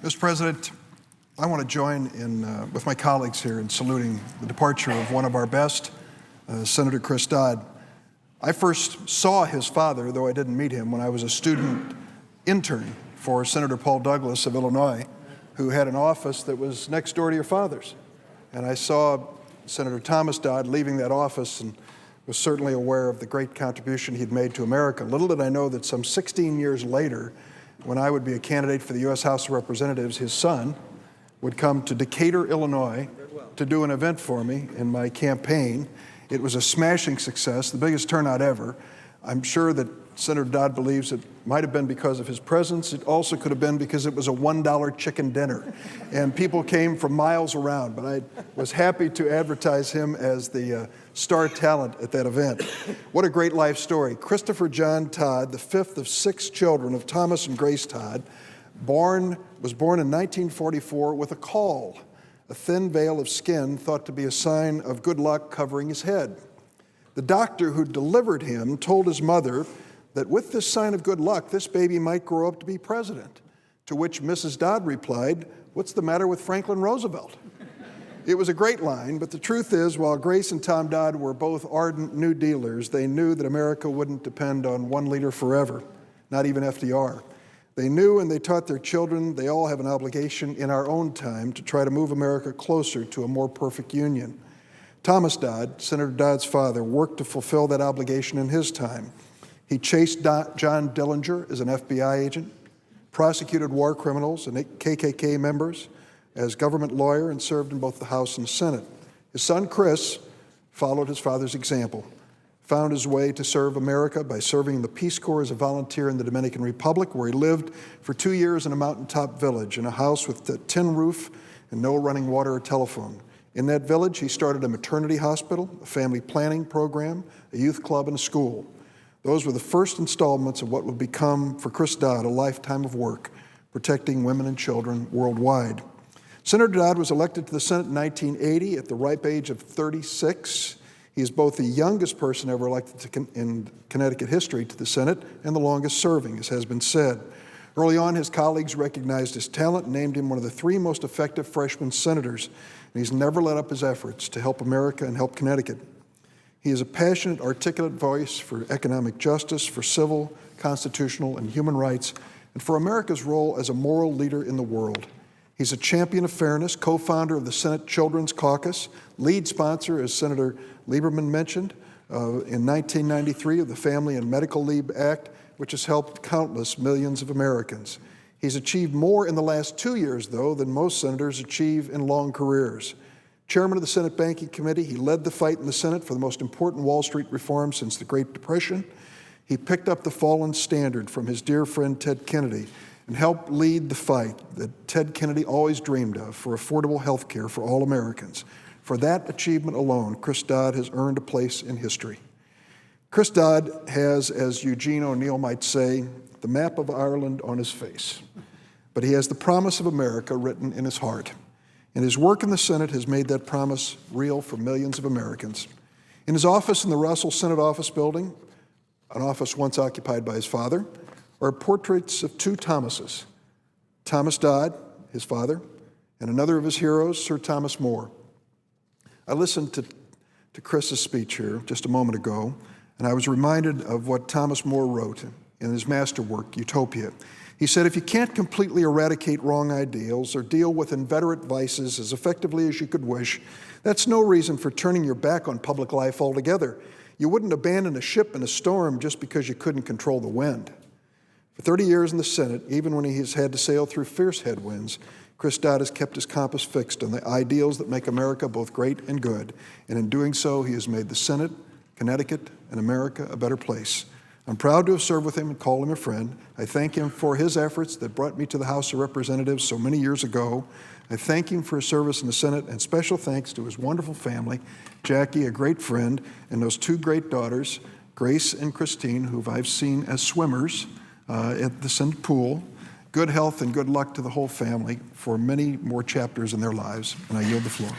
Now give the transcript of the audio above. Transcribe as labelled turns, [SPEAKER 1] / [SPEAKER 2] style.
[SPEAKER 1] Mr. President, I want to join with my colleagues here in saluting the departure of one of our best, Senator Chris Dodd. I first saw his father, though I didn't meet him, when I was a student intern for Senator Paul Douglas of Illinois, who had an office that was next door to your father's. And I saw Senator Thomas Dodd leaving that office and was certainly aware of the great contribution he'd made to America. Little did I know that some 16 years later, when I would be a candidate for the U.S. House of Representatives, his son would come to Decatur, Illinois, to do an event for me in my campaign. It was a smashing success, the biggest turnout ever. I'm sure that Senator Dodd believes it might have been because of his presence. It also could have been because it was a $1 chicken dinner, and people came from miles around. But I was happy to advertise him as the star talent at that event. What a great life story. Christopher John Todd, the fifth of 6 children of Thomas and Grace Todd, was born in 1944 with a caul, a thin veil of skin thought to be a sign of good luck covering his head. The doctor who delivered him told his mother that with this sign of good luck, this baby might grow up to be president, to which Mrs. Dodd replied, "What's the matter with Franklin Roosevelt?" It was a great line, but the truth is, while Grace and Tom Dodd were both ardent New Dealers, they knew that America wouldn't depend on one leader forever, not even FDR. They knew and they taught their children they all have an obligation in our own time to try to move America closer to a more perfect union. Thomas Dodd, Senator Dodd's father, worked to fulfill that obligation in his time. He chased John Dillinger as an FBI agent, prosecuted war criminals and KKK members as government lawyer, and served in both the House and the Senate. His son, Chris, followed his father's example, found his way to serve America by serving in the Peace Corps as a volunteer in the Dominican Republic, where he lived for 2 years in a mountaintop village in a house with a tin roof and no running water or telephone. In that village, he started a maternity hospital, a family planning program, a youth club, and a school. Those were the first installments of what would become, for Chris Dodd, a lifetime of work, protecting women and children worldwide. Senator Dodd was elected to the Senate in 1980 at the ripe age of 36. He is both the youngest person ever elected in Connecticut history to the Senate and the longest serving, as has been said. Early on, his colleagues recognized his talent and named him one of the 3 most effective freshman senators, and he's never let up his efforts to help America and help Connecticut. He is a passionate, articulate voice for economic justice, for civil, constitutional, and human rights, and for America's role as a moral leader in the world. He's a champion of fairness, co-founder of the Senate Children's Caucus, lead sponsor, as Senator Lieberman mentioned, in 1993 of the Family and Medical Leave Act, which has helped countless millions of Americans. He's achieved more in the last 2 years, though, than most senators achieve in long careers. Chairman of the Senate Banking Committee, he led the fight in the Senate for the most important Wall Street reform since the Great Depression. He picked up the fallen standard from his dear friend Ted Kennedy and helped lead the fight that Ted Kennedy always dreamed of for affordable health care for all Americans. For that achievement alone, Chris Dodd has earned a place in history. Chris Dodd has, as Eugene O'Neill might say, the map of Ireland on his face, but he has the promise of America written in his heart. And his work in the Senate has made that promise real for millions of Americans. In his office in the Russell Senate Office Building, an office once occupied by his father, are portraits of 2 Thomases, Thomas Dodd, his father, and another of his heroes, Sir Thomas More. I listened to Chris's speech here just a moment ago, and I was reminded of what Thomas More wrote in his masterwork, Utopia. He said, if you can't completely eradicate wrong ideals or deal with inveterate vices as effectively as you could wish, that's no reason for turning your back on public life altogether. You wouldn't abandon a ship in a storm just because you couldn't control the wind. For 30 years in the Senate, even when he has had to sail through fierce headwinds, Chris Dodd has kept his compass fixed on the ideals that make America both great and good. And in doing so, he has made the Senate, Connecticut, and America a better place. I'm proud to have served with him and call him a friend. I thank him for his efforts that brought me to the House of Representatives so many years ago. I thank him for his service in the Senate, and special thanks to his wonderful family, Jackie, a great friend, and those 2 great daughters, Grace and Christine, who I've seen as swimmers at the Senate pool. Good health and good luck to the whole family for many more chapters in their lives, and I yield the floor.